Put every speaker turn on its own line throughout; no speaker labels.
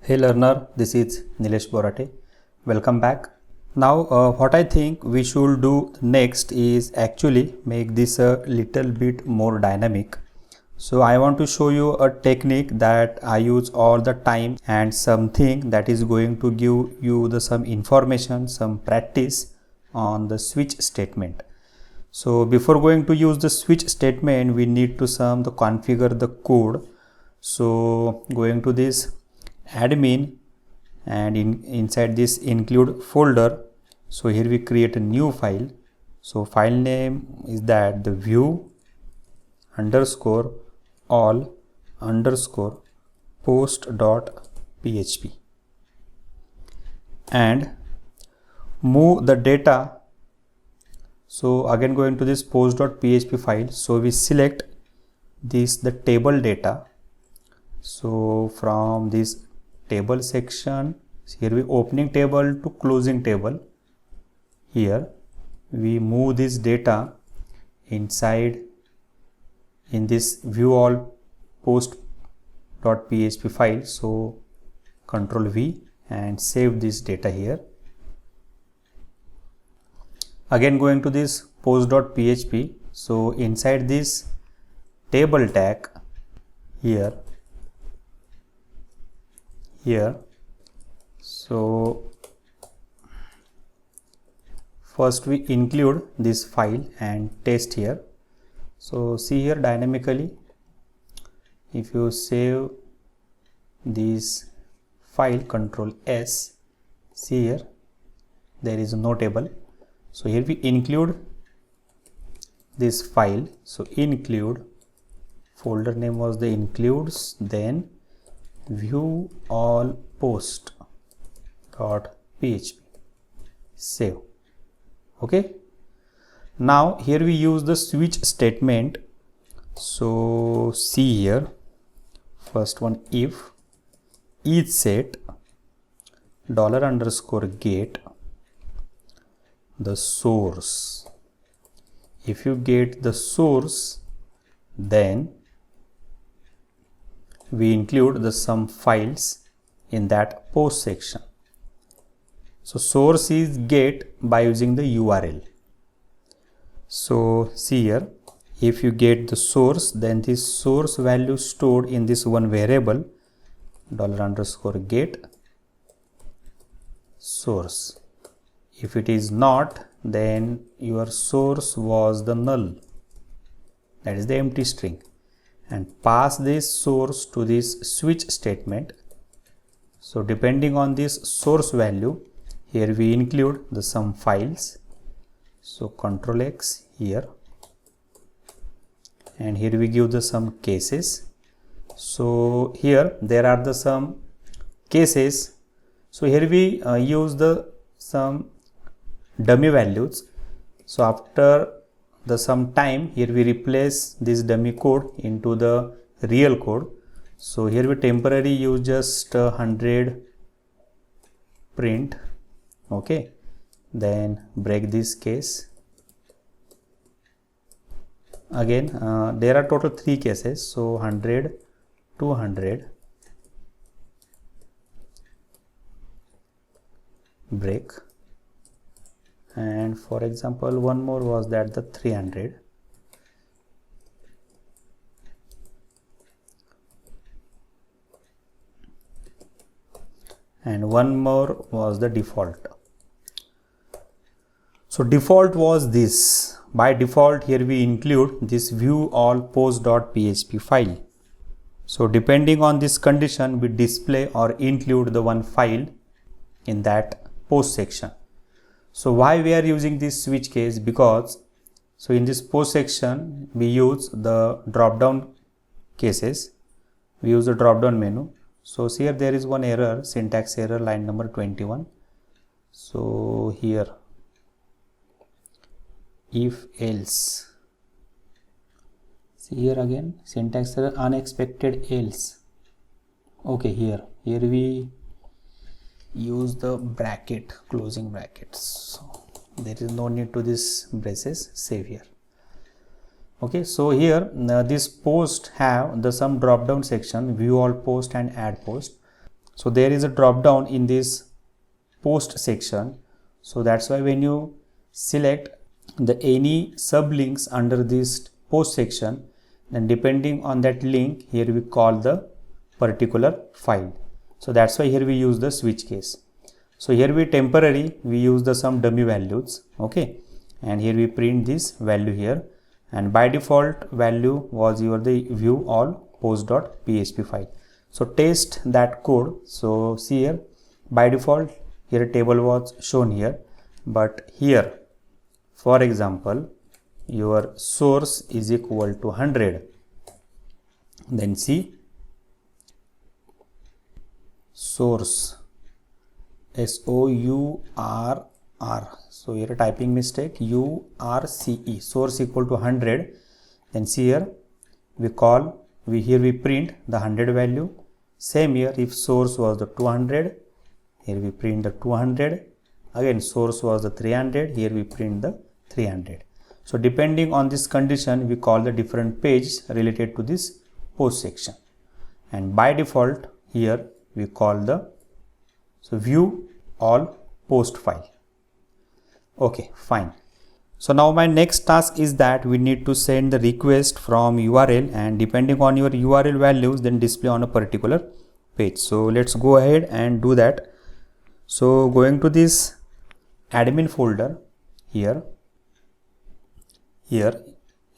Hey learner, this is Nilesh Borate. Welcome back. Now what I think we should do next is actually make this a little bit more dynamic. So I want to show you a technique that I use all the time and something that is going to give you some information, some practice on the switch statement. So before going to use the switch statement, we need to configure the code. So going to this admin and inside this include folder. So here we create a new file. So file name is that the view underscore all underscore post.php and move the data. So again going to this post.php file. So we select this the table data. So from this table section, here we opening table to closing table. Here we move this data inside in this view all post.php file. So Control V and save this data here. Again going to this post.php. So inside this table tag here. So first we include this file and test here. So see here dynamically, if you save this file, Control S, see here there is no table. So here we include this file. So include folder name was the includes, then view all post.php, save. Okay, now here we use the switch statement. So see here, first one, if is set $_get the source. If you get the source, then we include some files in that post section. So source is get by using the URL. So see here, if you get the source, then this source value stored in this one variable $_get source. If it is not, then your source was the null, that is the empty string, and pass this source to this switch statement. So depending on this source value, here we include some files. So Control X here, and here we give some cases. So here there are some cases. So here we use some dummy values. So after some time, here we replace this dummy code into the real code. So here we temporarily use just 100 print. Okay, then break this case. Again there are total 3 cases. So 100, 200, break, and for example one more was that the 300. And one more was the default. So default was this. By default, here we include this view all post.php file. So depending on this condition, we display or include the one file in that post section. So why we are using this switch case? Because so in this post section we use the drop down cases, we use the drop down menu. So here there is one error, syntax error, line number 21. So here if else, see here again syntax error, unexpected else. Okay, here we use the bracket, closing brackets. So there is no need to this braces. Save here. Okay, so here this post have the some drop down section, view all post and add post. So there is a drop down in this post section. So that's why when you select the any sublinks under this post section, then depending on that link, here we call the particular file. So that's why here we use the switch case. So here we temporary we use the some dummy values. Okay, and here we print this value here, and by default value was your the view all post.php file. So test that code. So see here, by default here table was shown here, but here for example your source is equal to 100, then see source SOURR. So here typing mistake, URCE, source equal to 100. Then see here we print the 100 value. Same here, if source was the 200, here we print the 200. Again source was the 300, here we print the 300. So depending on this condition, we call the different pages related to this post section, and by default here we call the view all post file. Okay, fine. So now my next task is that we need to send the request from URL, and depending on your URL values then display on a particular page. So let's go ahead and do that. So going to this admin folder, here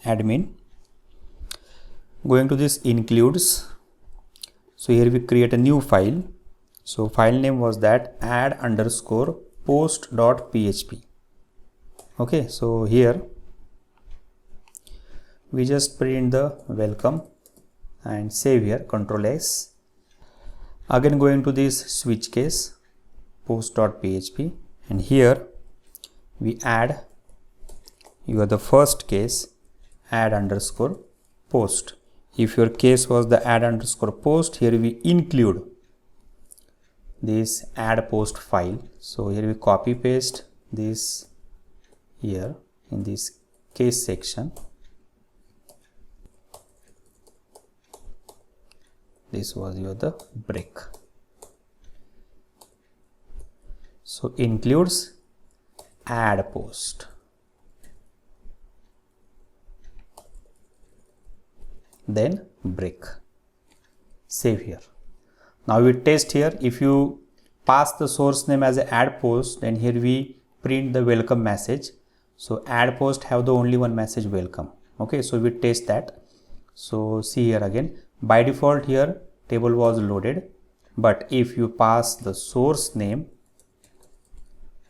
admin, going to this includes. So here we create a new file. So file name was that add underscore post.php. Okay, so here we just print the welcome and save here, Control S. Again going to this switch case post.php, and here we add the first case add underscore post. If your case was the add underscore post, here we include this add post file. So here we copy paste this here in this case section. This was the break. So includes add post. Then break. Save here. Now we test here. If you pass the source name as a add post, then here we print the welcome message. So add post have the only one message, welcome. Okay, so we test that. So see here again, by default here table was loaded, but if you pass the source name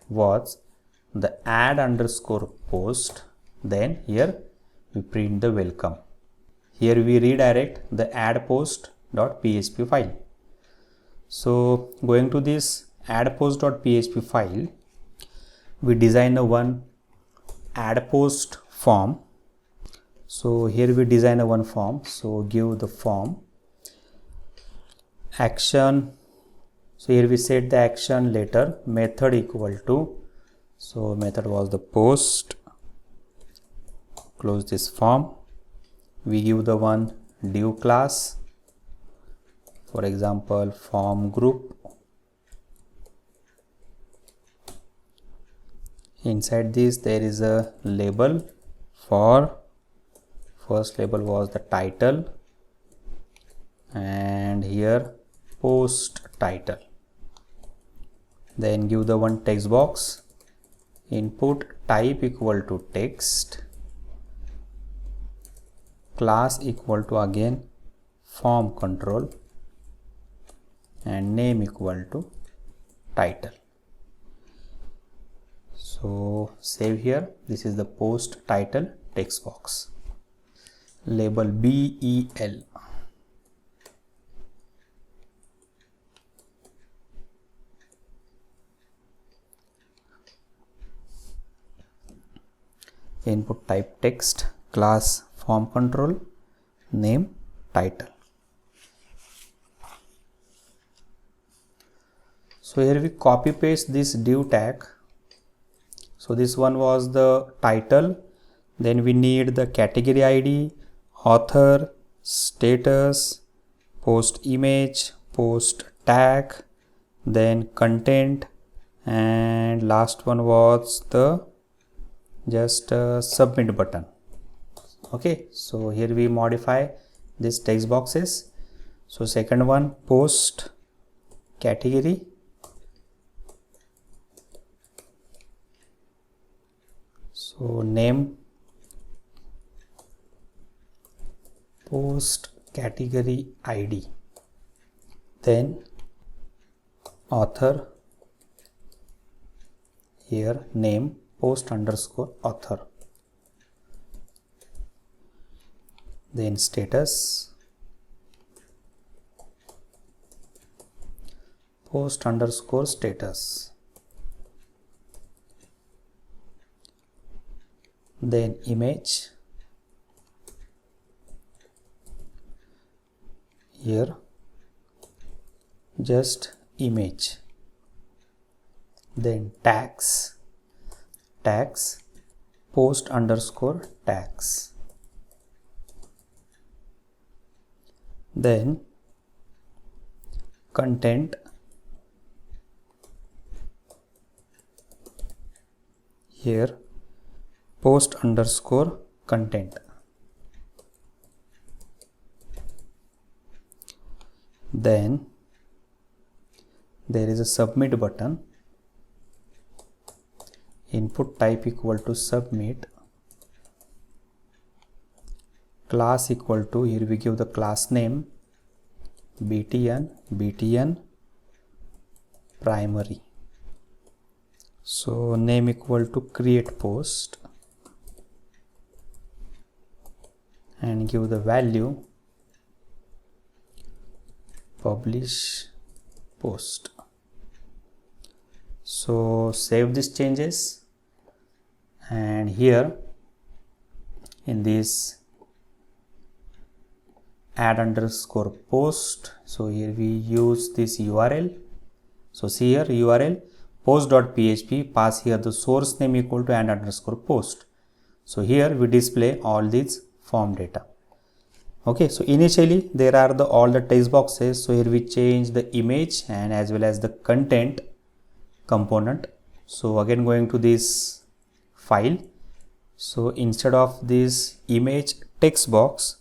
was the add underscore post, then here we print the welcome. Here we redirect the add post.php file. So going to this add post.php file, we design a one add post form. So here we design a one form. So give the form action. So here we set the action letter method equal to, so method was the post. Close this form. We give the one div class, for example form group. Inside this there is a label. For first label was the title, and here post title. Then give the one text box, input type equal to text, class equal to again form control, and name equal to title. So save here. This is the post title text box. Label BEL. Input type text, class form control, name title. So here we copy paste this div tag. So this one was the title, Then we need the category ID, author, status, post image, post tag, then content, and last one was the just submit button. Okay, so here we modify these text boxes. So second one, post category, so name post category ID, then author, here name post underscore author, then status post underscore status, then image, here just image, then tags post underscore tags, then content, here post underscore content, then there is a submit button, input type equal to submit, class equal to, here we give the class name btn primary, so name equal to create post, and give the value publish post. So save these changes, and here in this add underscore post, so here we use this URL. So see here URL post.php, pass here the source name equal to add underscore post. So here we display all these form data. Okay, so initially there are all the text boxes, so here we change the image and as well as the content component. So again going to this file, so instead of this image text box,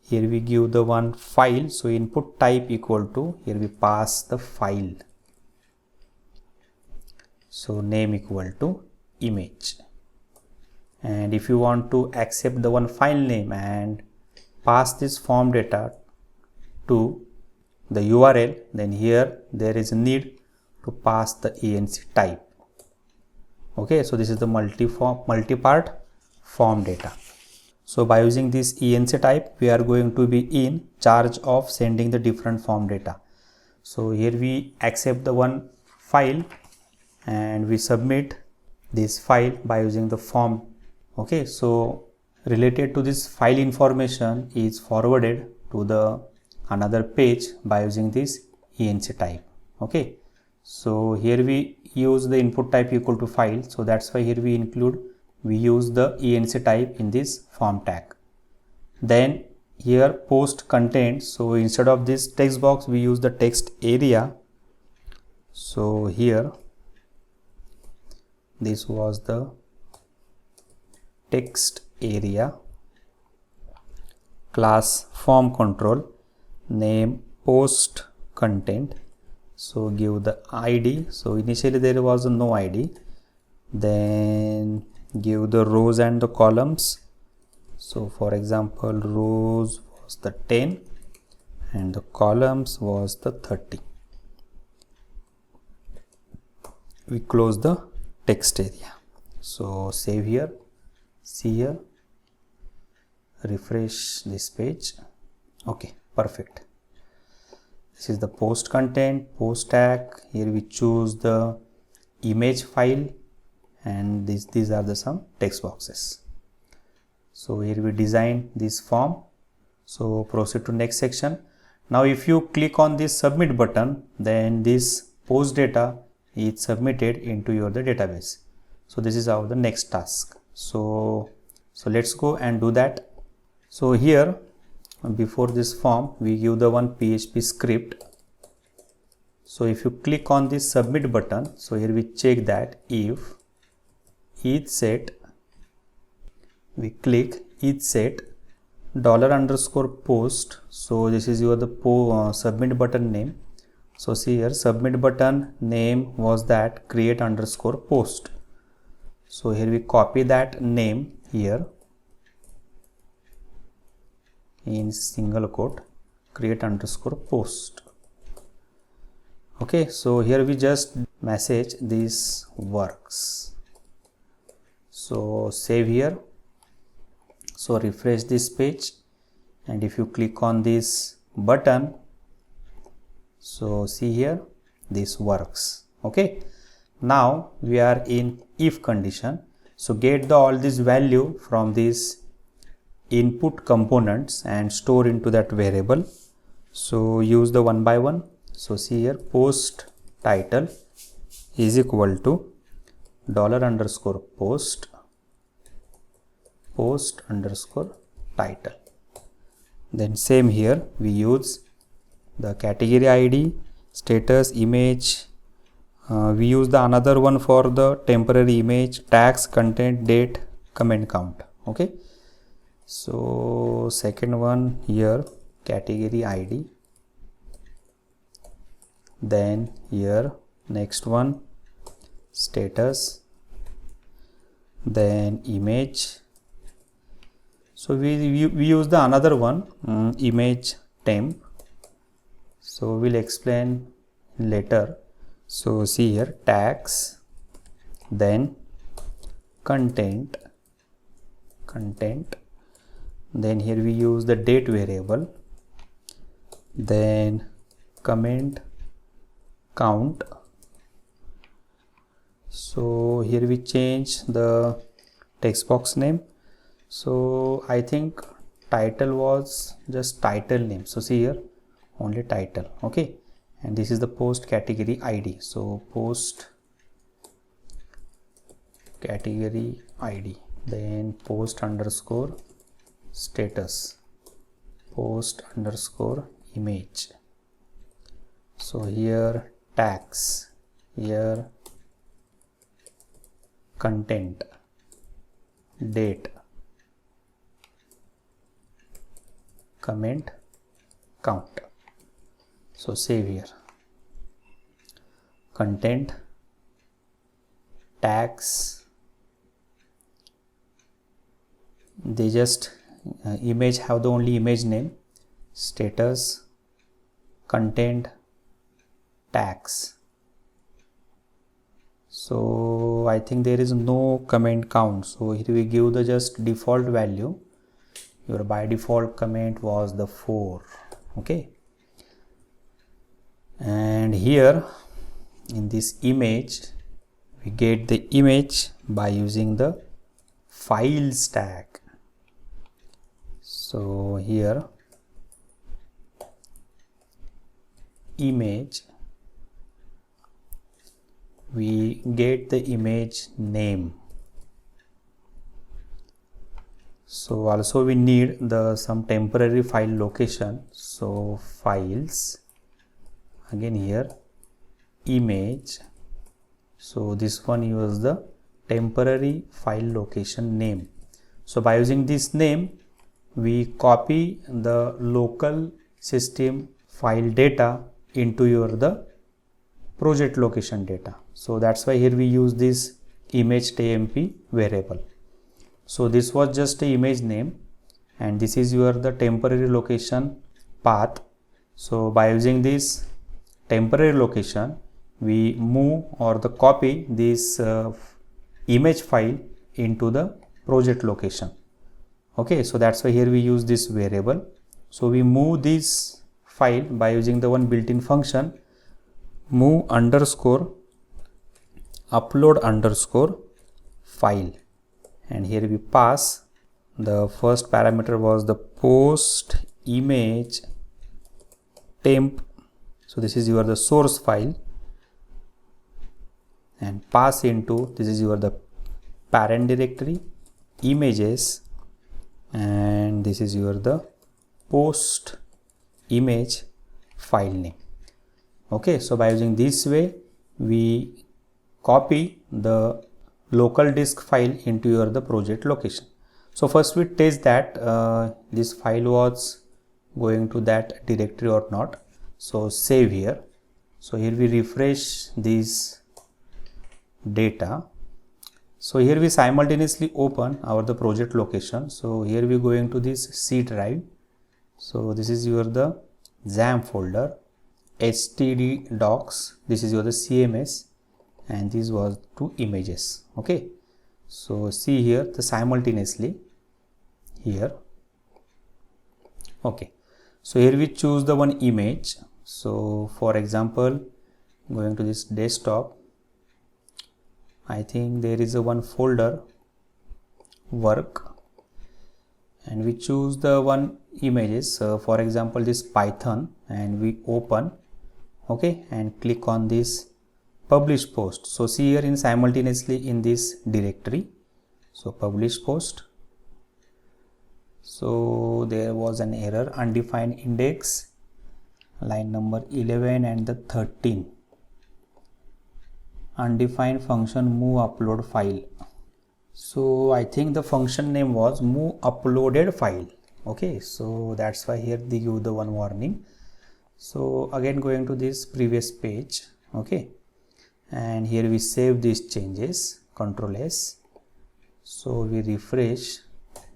here we give the one file, so input type equal to, here we pass the file, so name equal to image, and if you want to accept the one file name and pass this form data to the URL, then here there is a need to pass the ENC type. Okay, so this is the multi-part form data. So by using this ENC type, we are going to be in charge of sending the different form data. So here we accept the one file and we submit this file by using the form. Okay, so related to this file information is forwarded to the another page by using this ENC type. Okay, so here we use the input type equal to file, so that's why here we use the ENC type in this form tag. Then here post content, so instead of this text box we use the text area. So here this was the text area, class form control, name post content, so give the ID. So initially there was no ID, then give the rows and the columns. So for example rows was the 10 and the columns was the 30. We close the text area. So save here, see here, refresh this page. Okay, perfect. This is the post content, post tag. Here we choose the image file, and these are the some text boxes. So here we design this form. So proceed to next section. Now if you click on this submit button, then this post data is submitted into your the database. So this is our the next task. So So let's go and do that. So here before this form we give the one PHP script. So if you click on this submit button, so here we check that if each set, we click each set $_post. So this is your the submit button name. So see here, submit button name was that create_post. So here we copy that name here in single quote, create_post. Okay, so here we just message this works. So save here. So refresh this page, and if you click on this button, so see here, this works. Okay, now we are in if condition. So get all this value from these input components and store into that variable. So use the one by one. So see here, post title is equal to $_post title. Then same here, we use the category ID, status, image. We use the another one for the temporary image, tags, content, date, comment count. Okay, so second one here, category ID. Then here next one, status, then image. So we use the another one, image temp. So we'll explain later. So see here, tags, then content, then here we use the date variable, then comment count. So here we change the text box name. So I think title was just title name. So see here, only title. Okay, and this is the post category ID. So post category ID, then post_ status, post_ image. So here tags, here content, date, comment count. So save here, content, tags, they just image have the only image name, status, content, tags. So I think there is no comment count. So here we give the just default value. Your by default comment was the 4. Okay, and here in this image we get the image by using the files tag. So here image, we get the image name. So also we need the some temporary file location. So files, again here image. So this one use the temporary file location name. So by using this name, we copy the local system file data into your the project location data. So that's why here we use this image temp variable. So this was just a image name, and this is your the temporary location path. So by using this temporary location, we move or the copy this image file into the project location. Okay, so that's why here we use this variable. So we move this file by using the one built-in function, move _ upload _ file, and here we pass the first parameter was the post image temp. So this is your the source file, and pass into this is your the parent directory images, and this is your the post image file name. Okay, so by using this way we copy the local disk file into your the project location. So first we test that this file was going to that directory or not. So save here. So here we refresh this data. So here we simultaneously open our the project location. So here we go into this C drive. So this is your the XAMPP folder, HTD docs, this is your the CMS, and this was two images. Okay, so see here the simultaneously here. Okay, so here we choose the one image. So for example, going to this desktop, I think there is a one folder work, and we choose the one images, for example this Python, and we open. Okay, and click on this publish post. So see here in simultaneously in this directory, so publish post. So there was an error, undefined index, line number 11 and the 13, undefined function move upload file. So I think the function name was move uploaded file. Okay, so that's why here they give the one warning. So again going to this previous page. Okay, and here we save these changes, Control S. So we refresh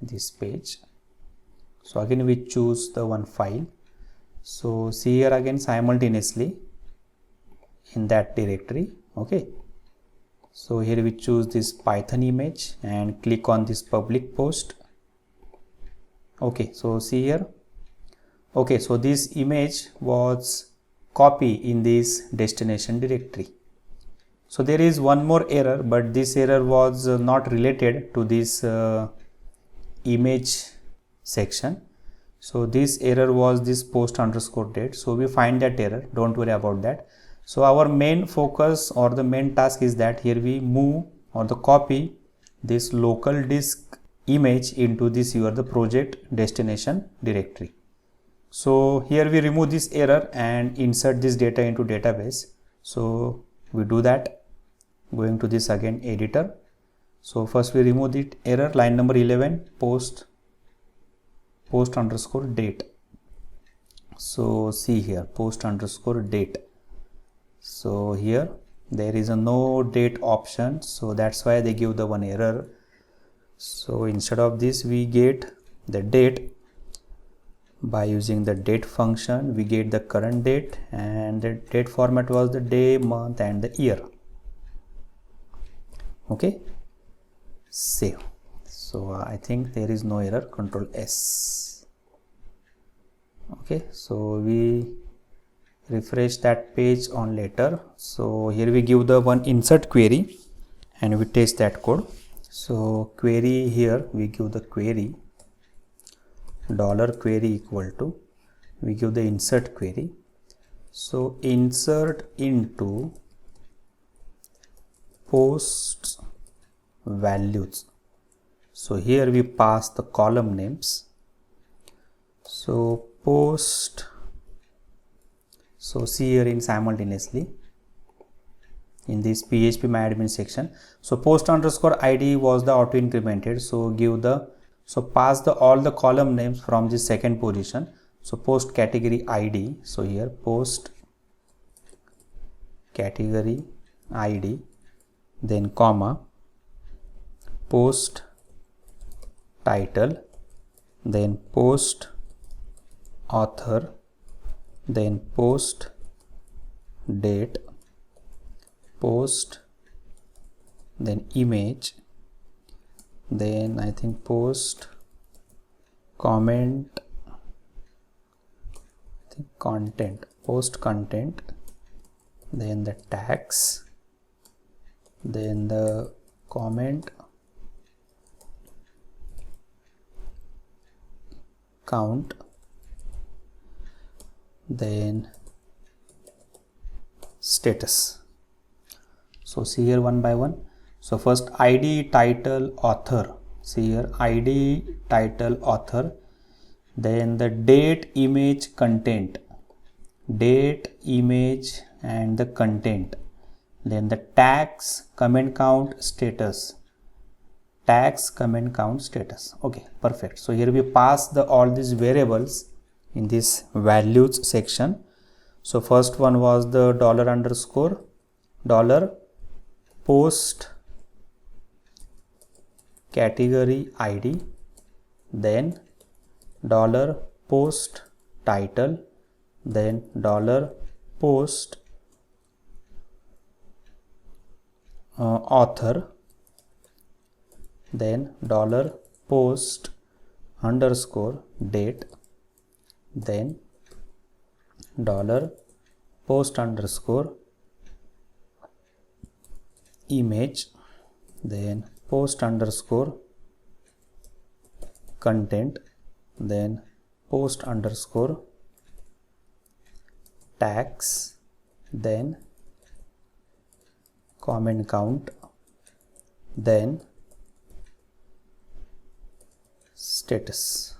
this page. So again we choose the one file. So see here again simultaneously in that directory. Okay, so here we choose this Python image and click on this public post. Okay, so see here. Okay, so this image was copy in this destination directory. So there is one more error, but this error was not related to this image section. So this error was this post underscore date. So we find that error, don't worry about that. So our main focus or the main task is that here we move or the copy this local disk image into this your the project destination directory. So here we remove this error and insert this data into database. So we do that going to this again editor. So first we remove the error, line number 11, post underscore date. So see here post underscore date. So here there is a no date option, so that's why they give the one error. So instead of this we get the date. By using the date function we get the current date, and the date format was the day, month and the year. Okay, save. So I think there is no error, Control S. Okay, so we refresh that page on later. So here we give the one insert query and we test that code. So query, here we give the query $query equal to, we give the insert query. So insert into post values. So here we pass the column names. So post, so see here in simultaneously in this phpMyAdmin section. So post underscore id was the auto incremented. So give the, so pass the all the column names from the second position. So post category id. So here post category id, then comma, post title, then post author, then post date, post, then image, then I think post comment, I think content, post content, then the tags, then the comment count, then status. So see here one by one. So first id, title, author. see here, ID, title, author, then the date, image, content, date, image and the content, then the tags, comment count, status, tags, comment count, status. Okay, perfect. So here we pass the all these variables in this values section. So first one was the dollar underscore dollar post category ID, then dollar post title, then dollar post author, then dollar post underscore date, then dollar post underscore image, then post underscore content, then post underscore tags, then comment count, then status.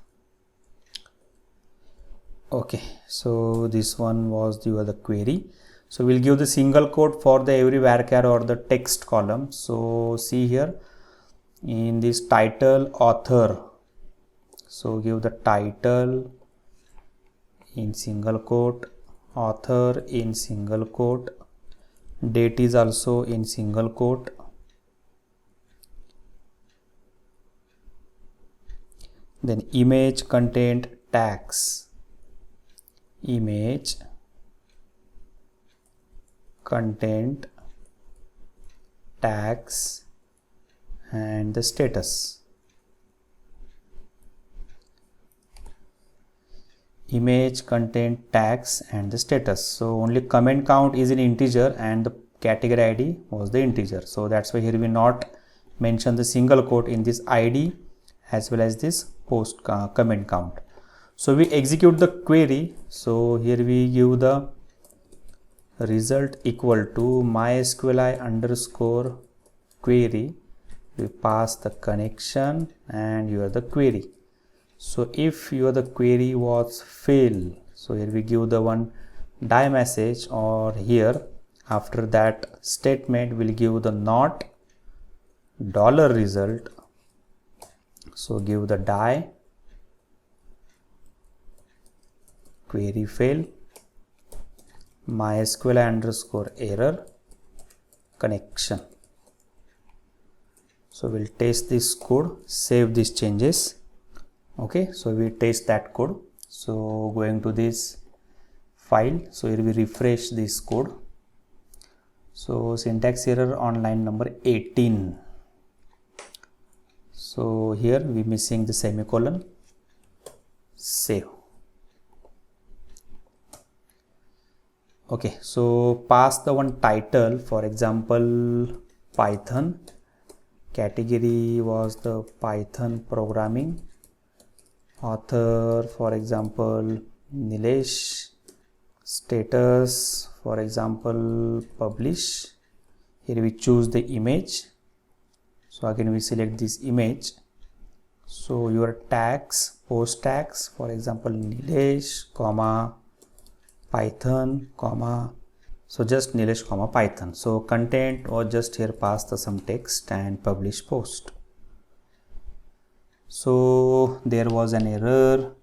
Okay, so this one was the other query. So we'll give the single quote for the every varchar or the text column. So see here in this title author, so give the title in single quote, author in single quote, date is also in single quote, then image, content, tags, image, content, tags and the status. Image, content, tags and the status. So only comment count is in integer and the category ID was the integer. So that's why here we not mention the single quote in this ID as well as this post comment count. So we execute the query. So here we give the result equal to MySQLi underscore query. We pass the connection and you are the query. So if your the query was fail, so here we give the one die message, or here after that statement will give the not dollar result. So give the die query fail, MySQL underscore error connection. So we'll test this code, save these changes. Okay, so we test that code. So going to this file, so here we refresh this code. So syntax error on line number 18. So here we missing the semicolon. Save. Okay, so pass the one title, for example Python, category was the Python programming, author for example Nilesh, status for example publish. Here we choose the image. So again we select this image. So your tags, post tags, for example Nilesh, comma Python, comma, so just Nilesh, comma Python. So content or just here pass the some text and publish post. So there was an error,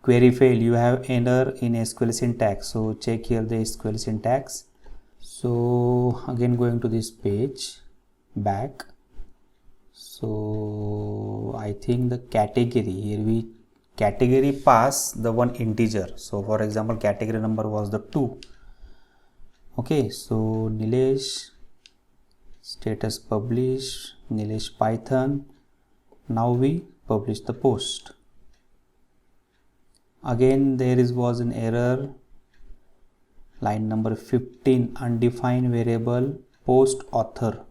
query fail, you have error in SQL syntax. So check here the SQL syntax. So again going to this page back. So I think the category, here we category pass the one integer. So for example category number was the 2. Okay, so Nilesh, status publish, Nilesh Python. Now we publish the post. Again there was an error, line number 15, undefined variable post author.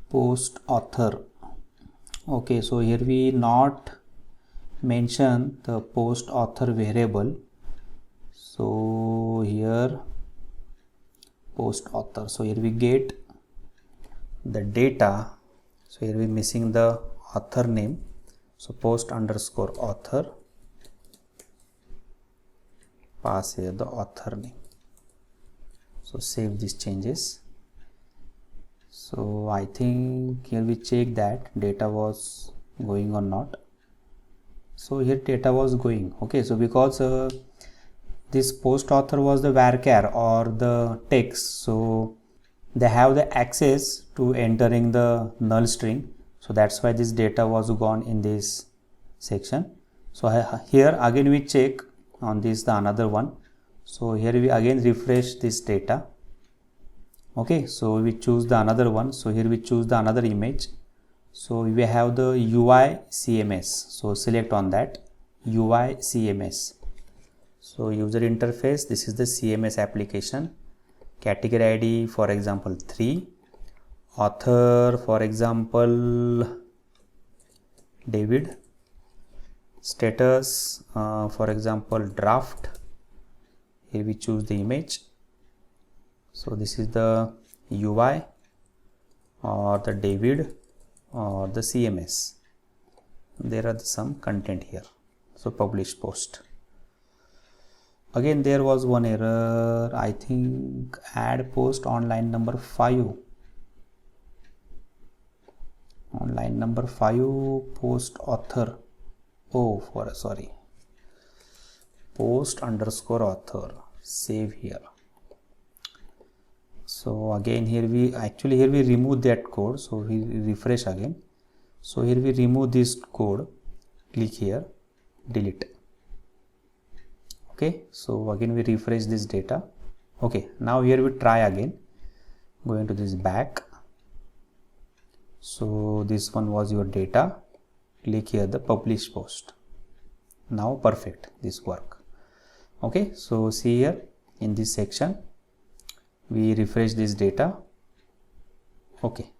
Post author. Okay, so here we not mention the post author variable. So here post author. So here we get the data So here we missing the author name. So post underscore author, pass here the author name. So save these changes. So I think here we check that data was going or not. So here data was going. Okay, so because this post author was the varchar or the text, so they have the access to entering the null string. So that's why this data was gone in this section. So here again we check on this the another one. So here we again refresh this data. Okay, so we choose the another one. So here we choose the another image. So we have the UI CMS. So select on that UI CMS. So user interface, this is the CMS application. Category ID, for example 3. Author, for example David. Status, for example draft. Here we choose the image. So this is the UI or the David or the CMS. There are some content here. So publish post. Again there was one error, I think add post on line number 5. On line number 5 post author. Oh, sorry. Post underscore author. Save here. So again here we remove that code. So we refresh again. So here we remove this code. Click here, delete. Okay, so again we refresh this data. Okay, now here we try again. Go into this back. So this one was your data. Click here the publish post. Now perfect, this work. Okay, so see here in this section we refresh this data. Okay,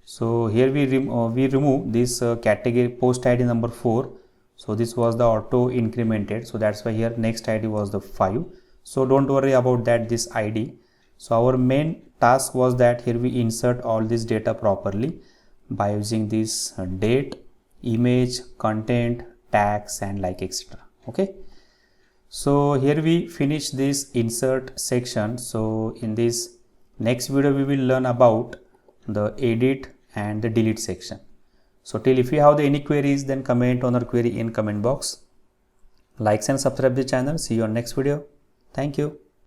so here we remove this category post ID number 4. So this was the auto incremented, so that's why here next ID was the 5. So don't worry about that, this ID. So our main task was that here we insert all this data properly by using this date, image, content, tags and like etc. Okay, so here we finish this insert section. So in this next video we will learn about the edit and the delete section. So till if you have any queries, then comment on our query in comment box. Likes and subscribe the channel. See you on next video. Thank you.